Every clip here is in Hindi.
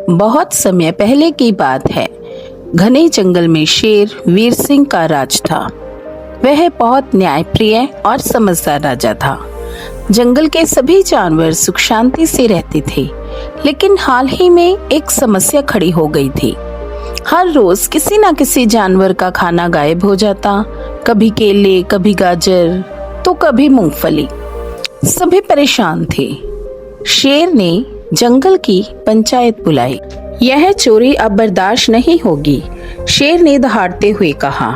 बहुत समय पहले की बात है। घने जंगल में शेर वीर सिंह का राज था। वह बहुत न्यायप्रिय और समझदार राजा था। जंगल के सभी जानवर सुख शांति से रहते थे, लेकिन हाल ही में एक समस्या खड़ी हो गई थी। हर रोज किसी न किसी जानवर का खाना गायब हो जाता, कभी केले, कभी गाजर, तो कभी मूंगफली। सभी परेशान थे। शेर ने जंगल की पंचायत बुलाई। यह चोरी अब बर्दाश्त नहीं होगी, शेर ने दहाड़ते हुए कहा।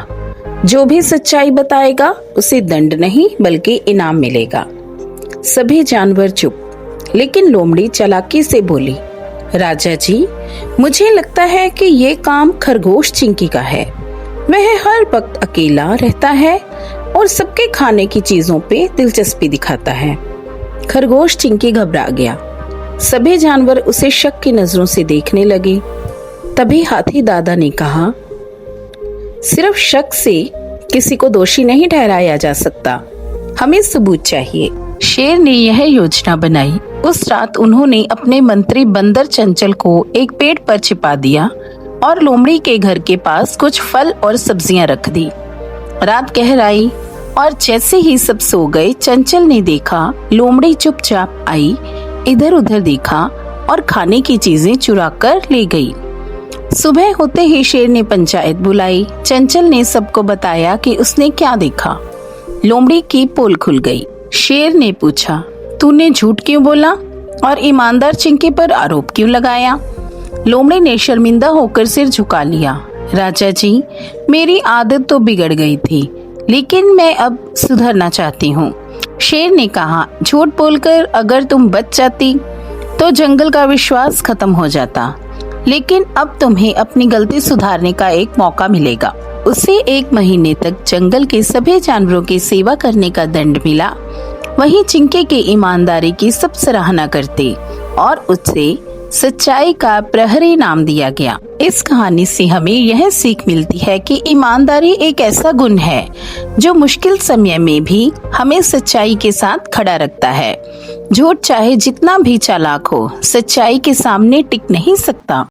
जो भी सच्चाई बताएगा उसे दंड नहीं बल्कि इनाम मिलेगा। सभी जानवर चुप, लेकिन लोमड़ी चालाकी से बोली, राजा जी, मुझे लगता है कि ये काम खरगोश चिंकी का है। वह हर वक्त अकेला रहता है और सबके खाने की चीजों पे दिलचस्पी दिखाता है। खरगोश चिंकी घबरा गया। सभी जानवर उसे शक की नजरों से देखने लगे। तभी हाथी दादा ने कहा, सिर्फ शक से किसी को दोषी नहीं ठहराया जा सकता, हमें सबूत चाहिए। शेर ने यह योजना बनाई। उस रात उन्होंने अपने मंत्री बंदर चंचल को एक पेड़ पर छिपा दिया और लोमड़ी के घर के पास कुछ फल और सब्जियां रख दी। रात गहर आई और जैसे ही सब सो गए, चंचल ने देखा लोमड़ी चुपचाप आई, इधर उधर देखा और खाने की चीजें चुरा कर ले गई। सुबह होते ही शेर ने पंचायत बुलाई। चंचल ने सबको बताया कि उसने क्या देखा। लोमड़ी की पोल खुल गई। शेर ने पूछा, तूने झूठ क्यों बोला और ईमानदार चिंकी पर आरोप क्यों लगाया? लोमड़ी ने शर्मिंदा होकर सिर झुका लिया। राजा जी, मेरी आदत तो बिगड़ गई थी, लेकिन मैं अब सुधरना चाहती हूँ। शेर ने कहा, झूठ बोलकर अगर तुम बच जाती तो जंगल का विश्वास खत्म हो जाता, लेकिन अब तुम्हें अपनी गलती सुधारने का एक मौका मिलेगा। उसे 1 महीने तक जंगल के सभी जानवरों की सेवा करने का दंड मिला। वहीं चिंकी की ईमानदारी की सब सराहना करते और उससे सच्चाई का प्रहरी नाम दिया गया। इस कहानी से हमें यह सीख मिलती है कि ईमानदारी एक ऐसा गुण है जो मुश्किल समय में भी हमें सच्चाई के साथ खड़ा रखता है। झूठ चाहे जितना भी चालाक हो, सच्चाई के सामने टिक नहीं सकता।